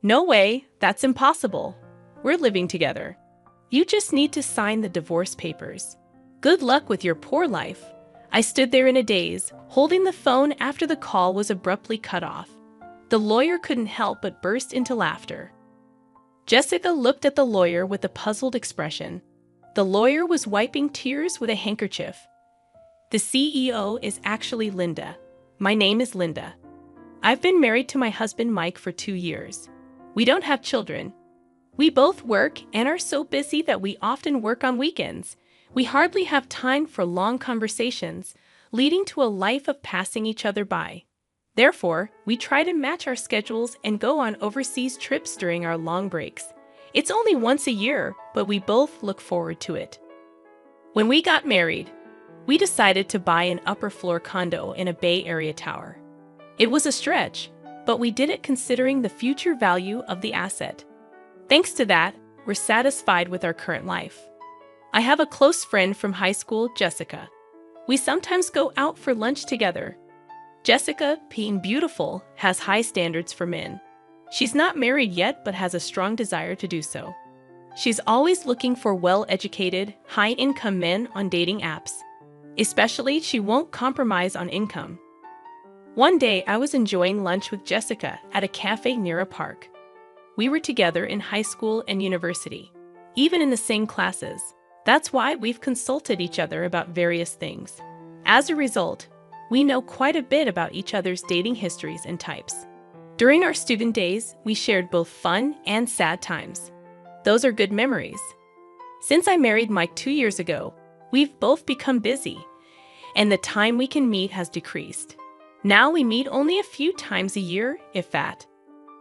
No way, that's impossible. We're living together. You just need to sign the divorce papers. Good luck with your poor life. I stood there in a daze, holding the phone after the call was abruptly cut off. The lawyer couldn't help but burst into laughter. Jessica looked at the lawyer with a puzzled expression. The lawyer was wiping tears with a handkerchief. The CEO is actually Linda. My name is Linda. I've been married to my husband Mike for 2 years. We don't have children. We both work and are so busy that we often work on weekends. We hardly have time for long conversations, leading to a life of passing each other by. Therefore, we try to match our schedules and go on overseas trips during our long breaks. It's only once a year, but we both look forward to it. When we got married, we decided to buy an upper-floor condo in a Bay Area tower. It was a stretch, but we did it considering the future value of the asset. Thanks to that, we're satisfied with our current life. I have a close friend from high school, Jessica. We sometimes go out for lunch together. Jessica, being beautiful, has high standards for men. She's not married yet but has a strong desire to do so. She's always looking for well-educated, high-income men on dating apps. Especially, she won't compromise on income. One day, I was enjoying lunch with Jessica at a cafe near a park. We were together in high school and university, even in the same classes. That's why we've consulted each other about various things. As a result, we know quite a bit about each other's dating histories and types. During our student days, we shared both fun and sad times. Those are good memories. Since I married Mike 2 years ago, we've both become busy, and the time we can meet has decreased. Now we meet only a few times a year, if that.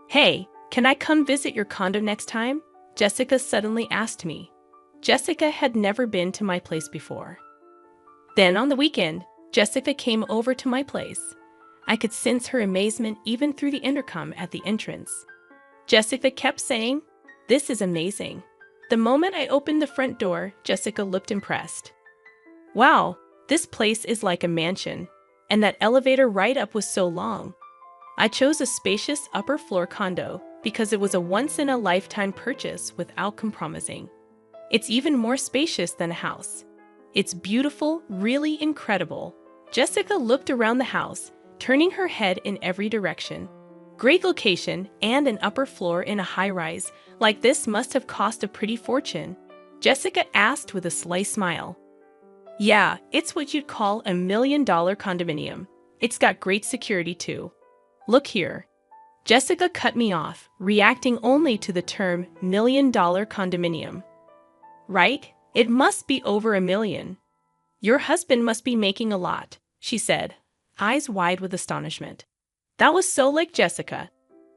Hey, can I come visit your condo next time? Jessica suddenly asked me. Jessica had never been to my place before. Then on the weekend, Jessica came over to my place. I could sense her amazement even through the intercom at the entrance. Jessica kept saying, "This is amazing." The moment I opened the front door, Jessica looked impressed. "Wow, this place is like a mansion, and that elevator ride up was so long." I chose a spacious upper-floor condo because it was a once-in-a-lifetime purchase without compromising. It's even more spacious than a house. It's beautiful, really incredible. Jessica looked around the house, turning her head in every direction. Great location and an upper floor in a high-rise like this must have cost a pretty fortune. Jessica asked with a sly smile. Yeah, it's what you'd call a $1 million condominium. It's got great security too. Look here. Jessica cut me off, reacting only to the term $1 million condominium. Right? It must be over $1 million. Your husband must be making a lot, she said, eyes wide with astonishment. That was so like Jessica.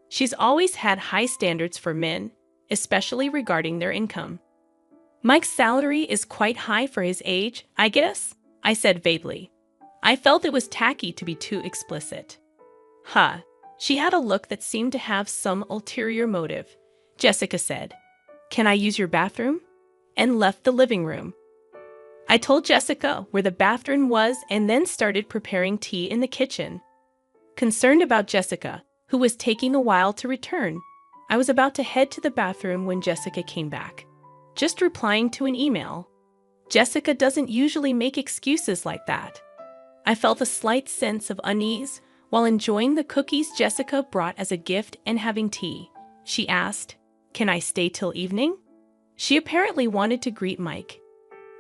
She's always had high standards for men, especially regarding their income. Mike's salary is quite high for his age, I guess, I said vaguely. I felt it was tacky to be too explicit. Huh. She had a look that seemed to have some ulterior motive. Jessica said, "Can I use your bathroom?" and left the living room. I told Jessica where the bathroom was and then started preparing tea in the kitchen. Concerned about Jessica, who was taking a while to return, I was about to head to the bathroom when Jessica came back. Just replying to an email. Jessica doesn't usually make excuses like that. I felt a slight sense of unease while enjoying the cookies Jessica brought as a gift and having tea. She asked, "Can I stay till evening?" She apparently wanted to greet Mike.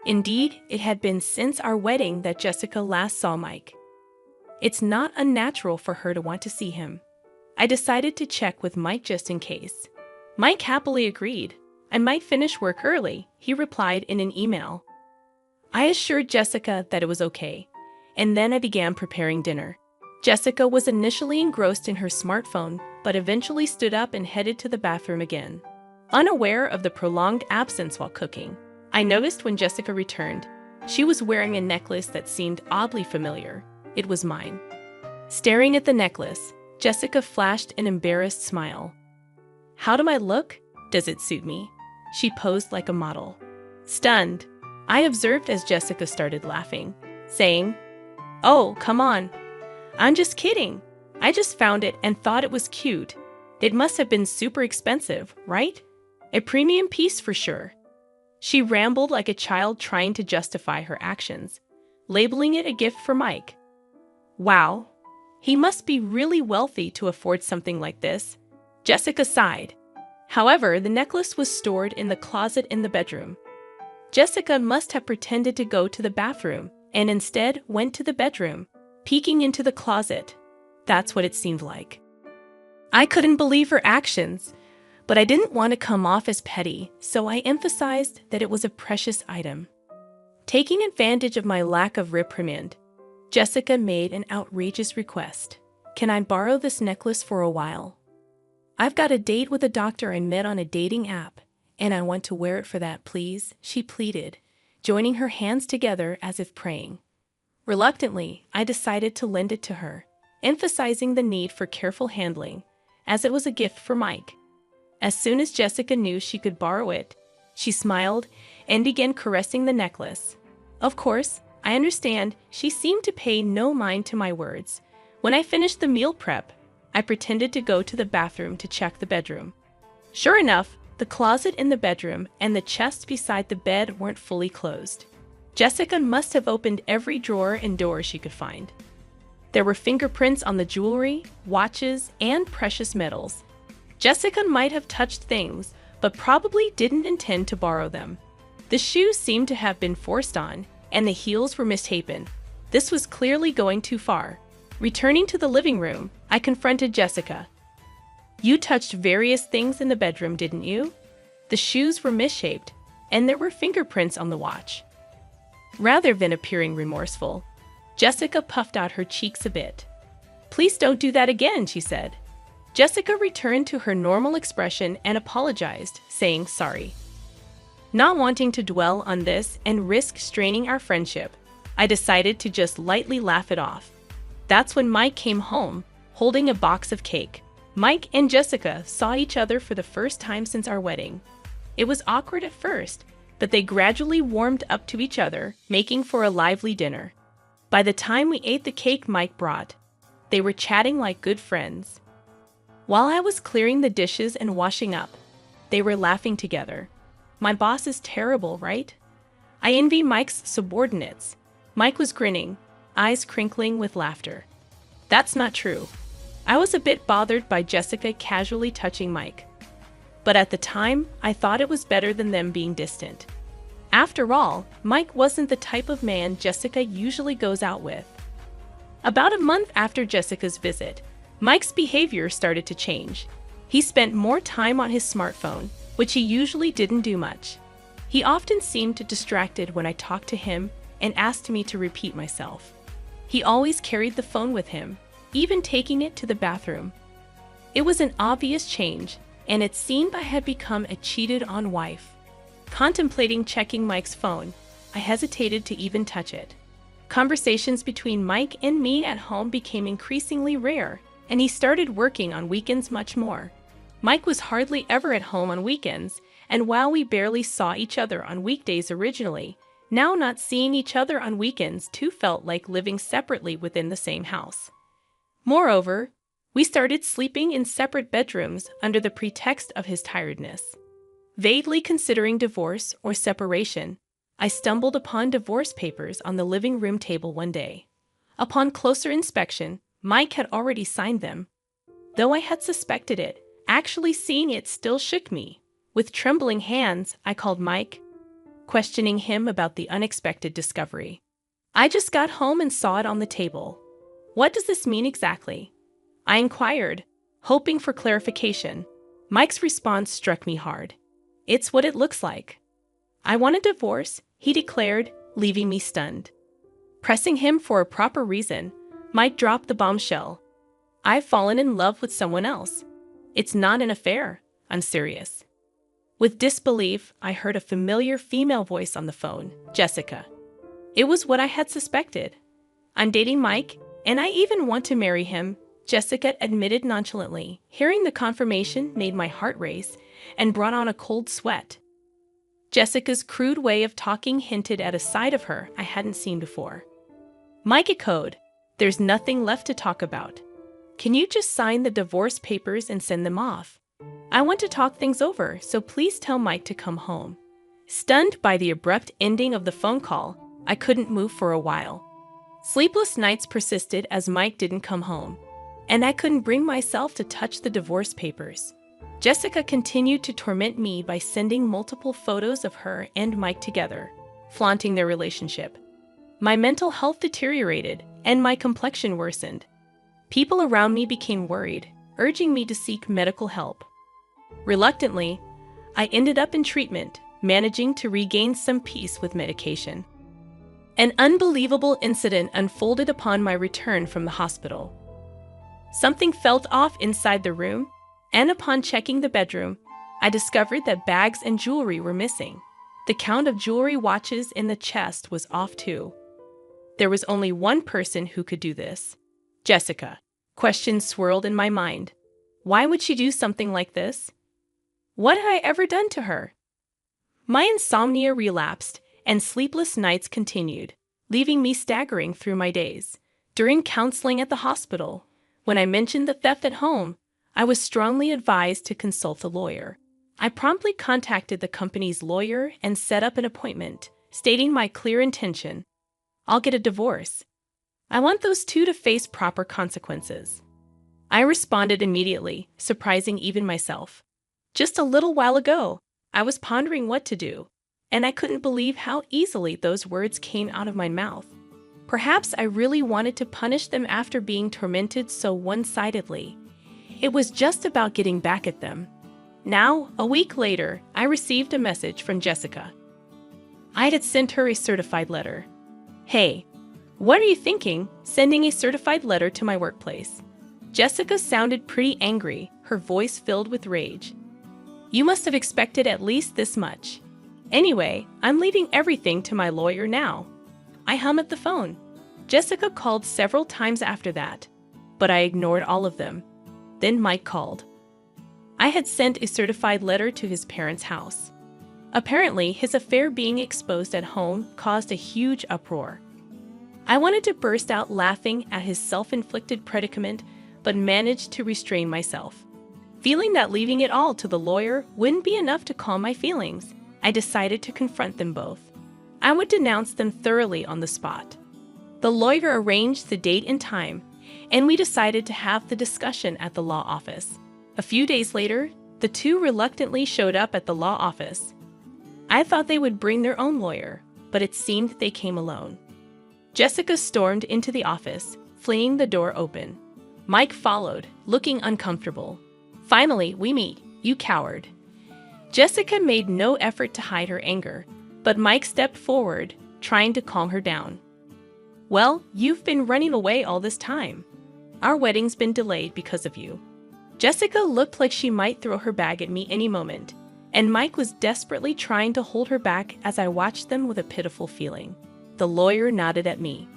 Indeed, it had been since our wedding that Jessica last saw Mike. It's not unnatural for her to want to see him. I decided to check with Mike just in case. Mike happily agreed. I might finish work early, he replied in an email. I assured Jessica that it was okay, and then I began preparing dinner. Jessica was initially engrossed in her smartphone, but eventually stood up and headed to the bathroom again. Unaware of the prolonged absence while cooking, I noticed when Jessica returned, she was wearing a necklace that seemed oddly familiar. It was mine. Staring at the necklace, Jessica flashed an embarrassed smile. How do I look? Does it suit me? She posed like a model. Stunned, I observed as Jessica started laughing, saying, "Oh, come on. I'm just kidding. I just found it and thought it was cute. It must have been super expensive, right? A premium piece for sure. She rambled like a child trying to justify her actions, labeling it a gift for Mike. Wow, he must be really wealthy to afford something like this, Jessica sighed. However, the necklace was stored in the closet in the bedroom. Jessica must have pretended to go to the bathroom and instead went to the bedroom, peeking into the closet. That's what it seemed like. I couldn't believe her actions, but I didn't want to come off as petty, so I emphasized that it was a precious item. Taking advantage of my lack of reprimand, Jessica made an outrageous request. Can I borrow this necklace for a while? I've got a date with a doctor I met on a dating app, and I want to wear it for that, please, she pleaded, joining her hands together as if praying. Reluctantly, I decided to lend it to her, emphasizing the need for careful handling, as it was a gift for Mike. As soon as Jessica knew she could borrow it, she smiled and began caressing the necklace. Of course, I understand she seemed to pay no mind to my words. When I finished the meal prep, I pretended to go to the bathroom to check the bedroom. Sure enough, the closet in the bedroom and the chest beside the bed weren't fully closed. Jessica must have opened every drawer and door she could find. There were fingerprints on the jewelry, watches, and precious metals. Jessica might have touched things, but probably didn't intend to borrow them. The shoes seemed to have been forced on, and the heels were misshapen. This was clearly going too far. Returning to the living room, I confronted Jessica. You touched various things in the bedroom, didn't you? The shoes were misshaped, and there were fingerprints on the watch. Rather than appearing remorseful, Jessica puffed out her cheeks a bit. Please don't do that again, she said. Jessica returned to her normal expression and apologized, saying sorry. Not wanting to dwell on this and risk straining our friendship, I decided to just lightly laugh it off. That's when Mike came home, holding a box of cake. Mike and Jessica saw each other for the first time since our wedding. It was awkward at first, but they gradually warmed up to each other, making for a lively dinner. By the time we ate the cake Mike brought, they were chatting like good friends. While I was clearing the dishes and washing up, they were laughing together. My boss is terrible, right? I envy Mike's subordinates. Mike was grinning, eyes crinkling with laughter. That's not true. I was a bit bothered by Jessica casually touching Mike. But at the time, I thought it was better than them being distant. After all, Mike wasn't the type of man Jessica usually goes out with. About a month after Jessica's visit, Mike's behavior started to change. He spent more time on his smartphone, which he usually didn't do much. He often seemed distracted when I talked to him and asked me to repeat myself. He always carried the phone with him, even taking it to the bathroom. It was an obvious change, and it seemed I had become a cheated-on wife. Contemplating checking Mike's phone, I hesitated to even touch it. Conversations between Mike and me at home became increasingly rare, and he started working on weekends much more. Mike was hardly ever at home on weekends, and while we barely saw each other on weekdays originally, now not seeing each other on weekends too felt like living separately within the same house. Moreover, we started sleeping in separate bedrooms under the pretext of his tiredness. Vaguely considering divorce or separation, I stumbled upon divorce papers on the living room table one day. Upon closer inspection, Mike had already signed them. Though I had suspected it, actually seeing it still shook me. With trembling hands, I called Mike, questioning him about the unexpected discovery. I just got home and saw it on the table. What does this mean exactly? I inquired, hoping for clarification. Mike's response struck me hard. It's what it looks like. I want a divorce, he declared, leaving me stunned. Pressing him for a proper reason, Mike dropped the bombshell. I've fallen in love with someone else. It's not an affair. I'm serious. With disbelief, I heard a familiar female voice on the phone, Jessica. It was what I had suspected. I'm dating Mike, and I even want to marry him, Jessica admitted nonchalantly. Hearing the confirmation made my heart race and brought on a cold sweat. Jessica's crude way of talking hinted at a side of her I hadn't seen before. Mike echoed, "There's nothing left to talk about." Can you just sign the divorce papers and send them off? I want to talk things over, so please tell Mike to come home." Stunned by the abrupt ending of the phone call, I couldn't move for a while. Sleepless nights persisted as Mike didn't come home, and I couldn't bring myself to touch the divorce papers. Jessica continued to torment me by sending multiple photos of her and Mike together, flaunting their relationship. My mental health deteriorated, and my complexion worsened. People around me became worried, urging me to seek medical help. Reluctantly, I ended up in treatment, managing to regain some peace with medication. An unbelievable incident unfolded upon my return from the hospital. Something felt off inside the room, and upon checking the bedroom, I discovered that bags and jewelry were missing. The count of jewelry watches in the chest was off too. There was only one person who could do this: Jessica. Questions swirled in my mind. Why would she do something like this? What had I ever done to her? My insomnia relapsed, and sleepless nights continued, leaving me staggering through my days. During counseling at the hospital, when I mentioned the theft at home, I was strongly advised to consult a lawyer. I promptly contacted the company's lawyer and set up an appointment, stating my clear intention: I'll get a divorce. I want those two to face proper consequences. I responded immediately, surprising even myself. Just a little while ago, I was pondering what to do, and I couldn't believe how easily those words came out of my mouth. Perhaps I really wanted to punish them after being tormented so one-sidedly. It was just about getting back at them. Now, a week later, I received a message from Jessica. I had sent her a certified letter. "Hey, what are you thinking, sending a certified letter to my workplace?" Jessica sounded pretty angry, her voice filled with rage. "You must have expected at least this much. Anyway, I'm leaving everything to my lawyer now." I hummed the phone. Jessica called several times after that, but I ignored all of them. Then Mike called. I had sent a certified letter to his parents' house. Apparently, his affair being exposed at home caused a huge uproar. I wanted to burst out laughing at his self-inflicted predicament, but managed to restrain myself. Feeling that leaving it all to the lawyer wouldn't be enough to calm my feelings, I decided to confront them both. I would denounce them thoroughly on the spot. The lawyer arranged the date and time, and we decided to have the discussion at the law office. A few days later, the two reluctantly showed up at the law office. I thought they would bring their own lawyer, but it seemed they came alone. Jessica stormed into the office, flinging the door open. Mike followed, looking uncomfortable. "Finally, we meet, you coward." Jessica made no effort to hide her anger, but Mike stepped forward, trying to calm her down. "Well, you've been running away all this time. Our wedding's been delayed because of you." Jessica looked like she might throw her bag at me any moment, and Mike was desperately trying to hold her back as I watched them with a pitiful feeling. The lawyer nodded at me.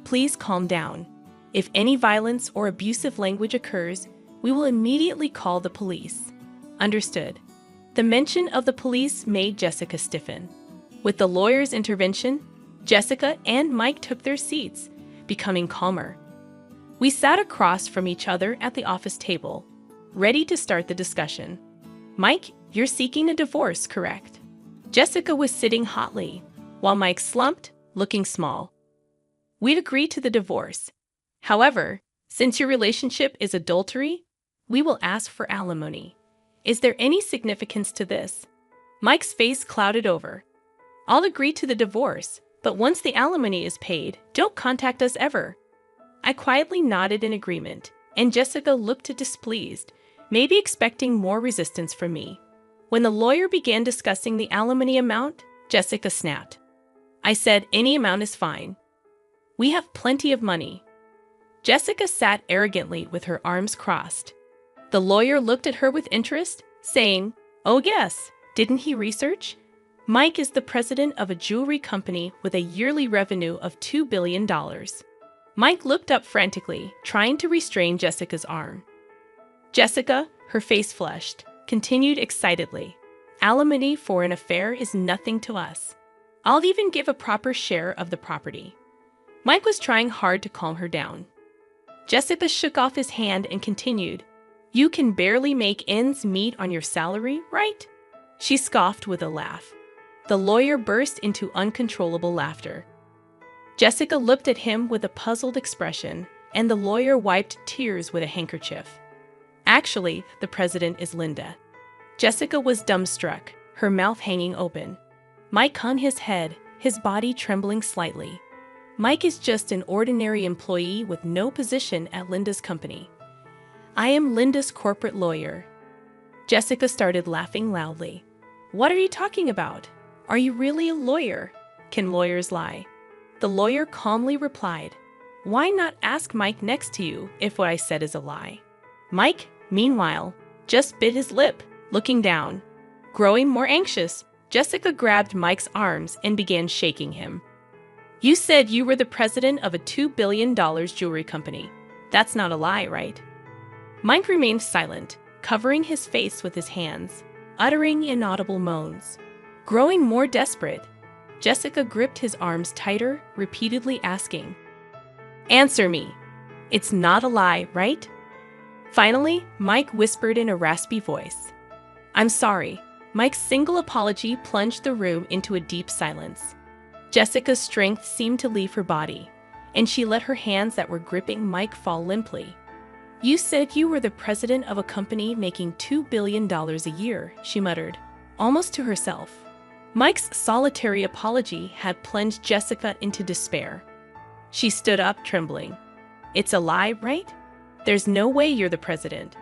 "Please calm down. If any violence or abusive language occurs, we will immediately call the police." Understood. The mention of the police made Jessica stiffen. With the lawyer's intervention, Jessica and Mike took their seats, becoming calmer. We sat across from each other at the office table, ready to start the discussion. "Mike, you're seeking a divorce, correct?" Jessica was sitting hotly, while Mike slumped, looking small. "We'd agreed to the divorce. However, since your relationship is adultery, we will ask for alimony. Is there any significance to this?" Mike's face clouded over. "I'll agree to the divorce, but once the alimony is paid, don't contact us ever." I quietly nodded in agreement, and Jessica looked displeased, maybe expecting more resistance from me. When the lawyer began discussing the alimony amount, Jessica snapped. I said, "Any amount is fine. We have plenty of money." Jessica sat arrogantly with her arms crossed. The lawyer looked at her with interest, saying, "Oh yes, didn't he research? Mike is the president of a jewelry company with a yearly revenue of $2 billion. Mike looked up frantically, trying to restrain Jessica's arm. Jessica, her face flushed, continued excitedly, "Alimony for an affair is nothing to us. I'll even give a proper share of the property." Mike was trying hard to calm her down. Jessica shook off his hand and continued, "You can barely make ends meet on your salary, right?" She scoffed with a laugh. The lawyer burst into uncontrollable laughter. Jessica looked at him with a puzzled expression, and the lawyer wiped tears with a handkerchief. "Actually, the president is Linda." Jessica was dumbstruck, her mouth hanging open. Mike hung his head, his body trembling slightly. "Mike is just an ordinary employee with no position at Linda's company. I am Linda's corporate lawyer." Jessica started laughing loudly. "What are you talking about? Are you really a lawyer? Can lawyers lie?" The lawyer calmly replied, "Why not ask Mike next to you if what I said is a lie?" Mike, meanwhile, just bit his lip, looking down. Growing more anxious, Jessica grabbed Mike's arms and began shaking him. "You said you were the president of a $2 billion jewelry company. That's not a lie, right?" Mike remained silent, covering his face with his hands, uttering inaudible moans. Growing more desperate, Jessica gripped his arms tighter, repeatedly asking, "Answer me. It's not a lie, right?" Finally, Mike whispered in a raspy voice, "I'm sorry." Mike's single apology plunged the room into a deep silence. Jessica's strength seemed to leave her body, and she let her hands that were gripping Mike fall limply. "You said you were the president of a company making $2 billion a year," she muttered, almost to herself. Mike's solitary apology had plunged Jessica into despair. She stood up, trembling. "It's a lie, right? There's no way you're the president."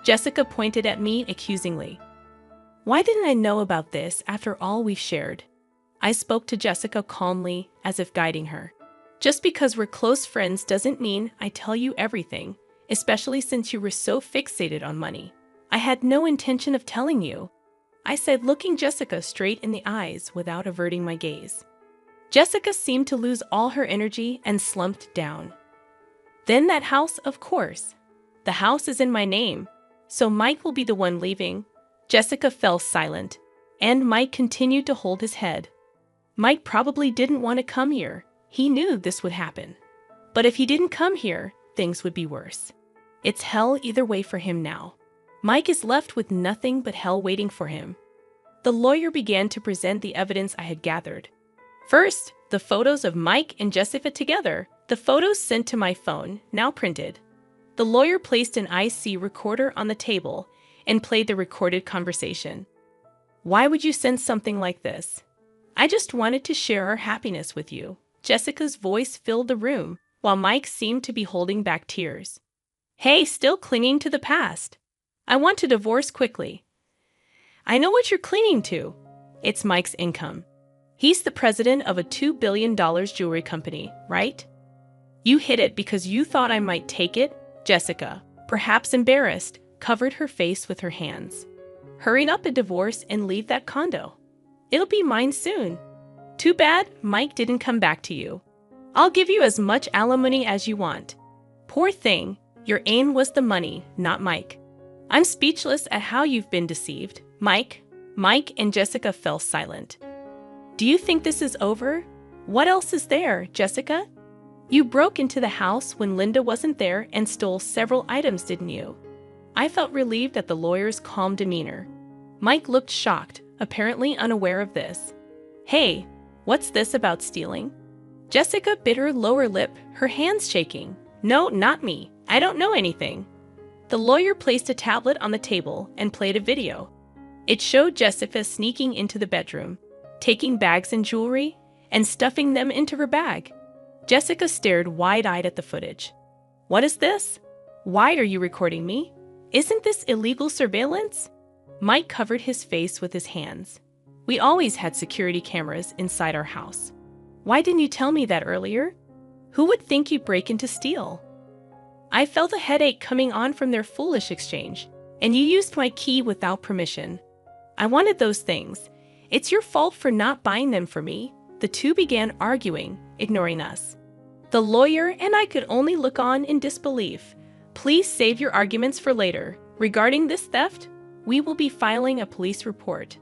Jessica pointed at me accusingly. "Why didn't I know about this after all we've shared?" I spoke to Jessica calmly, as if guiding her. "Just because we're close friends doesn't mean I tell you everything, especially since you were so fixated on money. I had no intention of telling you," I said, looking Jessica straight in the eyes without averting my gaze. Jessica seemed to lose all her energy and slumped down. "Then that house, of course. The house is in my name, so Mike will be the one leaving." Jessica fell silent, and Mike continued to hold his head. Mike probably didn't want to come here. He knew this would happen. But if he didn't come here, things would be worse. It's hell either way for him now. Mike is left with nothing but hell waiting for him. The lawyer began to present the evidence I had gathered. First, the photos of Mike and Jessica together, the photos sent to my phone, now printed. The lawyer placed an IC recorder on the table and played the recorded conversation. "Why would you send something like this?" "I just wanted to share our happiness with you." Jessica's voice filled the room, while Mike seemed to be holding back tears. "Hey, still clinging to the past. I want to divorce quickly." "I know what you're clinging to. It's Mike's income. He's the president of a $2 billion jewelry company, right?" "You hid it because you thought I might take it?" Jessica, perhaps embarrassed, covered her face with her hands. "Hurry up a divorce and leave that condo. It'll be mine soon. Too bad Mike didn't come back to you. I'll give you as much alimony as you want." "Poor thing, your aim was the money, not Mike." "I'm speechless at how you've been deceived, Mike." Mike and Jessica fell silent. "Do you think this is over? What else is there, Jessica? You broke into the house when Linda wasn't there and stole several items, didn't you?" I felt relieved at the lawyer's calm demeanor. Mike looked shocked, apparently unaware of this. "Hey, what's this about stealing?" Jessica bit her lower lip, her hands shaking. "No, not me. I don't know anything." The lawyer placed a tablet on the table and played a video. It showed Jessica sneaking into the bedroom, taking bags and jewelry, and stuffing them into her bag. Jessica stared wide-eyed at the footage. "What is this? Why are you recording me? Isn't this illegal surveillance?" Mike covered his face with his hands. "We always had security cameras inside our house. Why didn't you tell me that earlier? Who would think you'd break in to steal?" "I felt a headache coming on from their foolish exchange, and you used my key without permission. I wanted those things. It's your fault for not buying them for me." The two began arguing, ignoring us. The lawyer and I could only look on in disbelief. "Please save your arguments for later. Regarding this theft, we will be filing a police report,"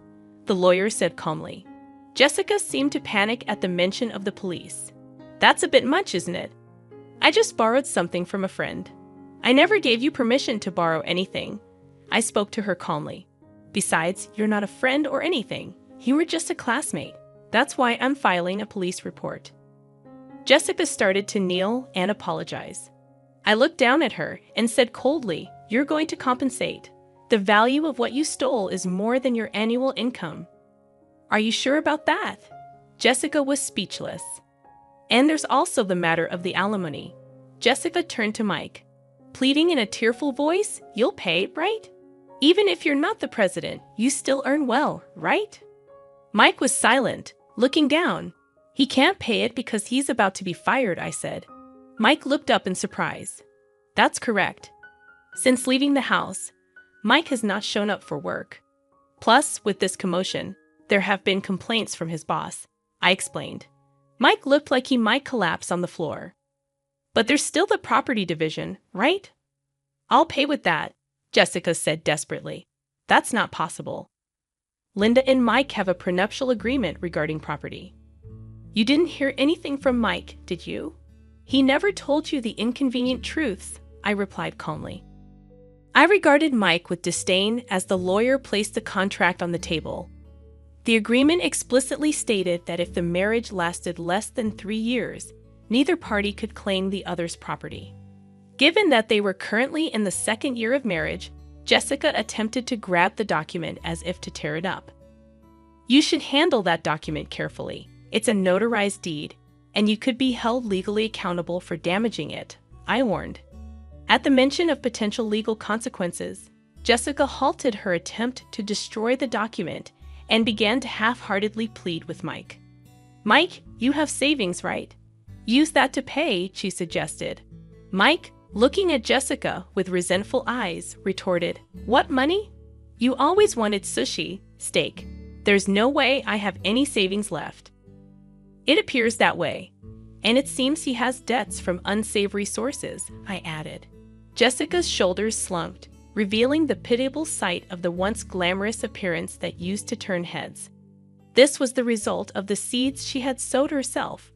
the lawyer said calmly. Jessica seemed to panic at the mention of the police. "That's a bit much, isn't it?" I just borrowed something from a friend. I never gave you permission to borrow anything. I spoke to her calmly. Besides, you're not a friend or anything. You were just a classmate. That's why I'm filing a police report. Jessica started to kneel and apologize. I looked down at her and said coldly, "You're going to compensate. The value of what you stole is more than your annual income." "Are you sure about that?" Jessica was speechless. "And there's also the matter of the alimony." Jessica turned to Mike, pleading in a tearful voice, "You'll pay, right? Even if you're not the president, you still earn well, right?" Mike was silent, looking down. "He can't pay it because he's about to be fired," I said. Mike looked up in surprise. "That's correct. Since leaving the house, Mike has not shown up for work. Plus, with this commotion, there have been complaints from his boss," I explained. Mike looked like he might collapse on the floor. "But there's still the property division, right?" "I'll pay with that," Jessica said desperately. "That's not possible. Linda and Mike have a prenuptial agreement regarding property." "You didn't hear anything from Mike, did you?" "He never told you the inconvenient truths," I replied calmly. I regarded Mike with disdain as the lawyer placed the contract on the table. The agreement explicitly stated that if the marriage lasted less than 3 years, neither party could claim the other's property. Given that they were currently in the 2nd year of marriage, Jessica attempted to grab the document as if to tear it up. "You should handle that document carefully. It's a notarized deed, and you could be held legally accountable for damaging it," I warned. At the mention of potential legal consequences, Jessica halted her attempt to destroy the document and began to half-heartedly plead with Mike. "Mike, you have savings, right? Use that to pay," she suggested. Mike, looking at Jessica with resentful eyes, retorted, "What money? You always wanted sushi, steak. There's no way I have any savings left." "It appears that way. And it seems he has debts from unsavory sources," I added. Jessica's shoulders slumped, revealing the pitiable sight of the once glamorous appearance that used to turn heads. This was the result of the seeds she had sowed herself,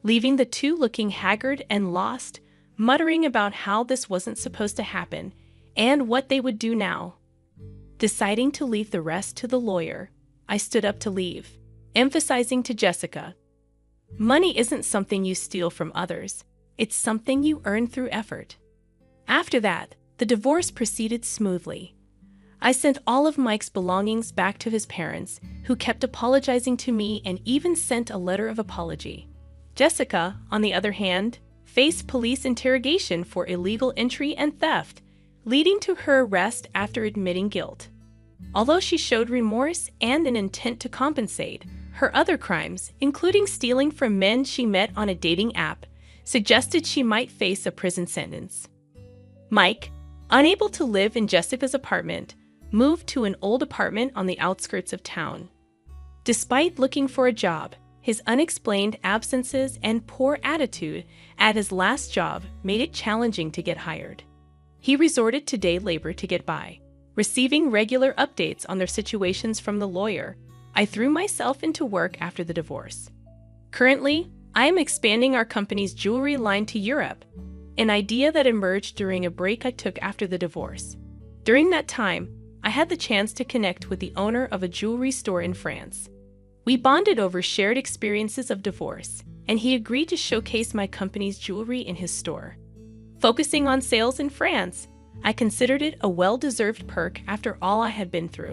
leaving the two looking haggard and lost, muttering about how this wasn't supposed to happen and what they would do now. Deciding to leave the rest to the lawyer, I stood up to leave, emphasizing to Jessica, "Money isn't something you steal from others. It's something you earn through effort." After that, the divorce proceeded smoothly. I sent all of Mike's belongings back to his parents, who kept apologizing to me and even sent a letter of apology. Jessica, on the other hand, faced police interrogation for illegal entry and theft, leading to her arrest after admitting guilt. Although she showed remorse and an intent to compensate, her other crimes, including stealing from men she met on a dating app, suggested she might face a prison sentence. Mike, unable to live in Jessica's apartment, moved to an old apartment on the outskirts of town. Despite looking for a job, his unexplained absences and poor attitude at his last job made it challenging to get hired. He resorted to day labor to get by, receiving regular updates on their situations from the lawyer. I threw myself into work after the divorce. Currently, I am expanding our company's jewelry line to Europe, an idea that emerged during a break I took after the divorce. During that time, I had the chance to connect with the owner of a jewelry store in France. We bonded over shared experiences of divorce, and he agreed to showcase my company's jewelry in his store. Focusing on sales in France, I considered it a well-deserved perk after all I had been through.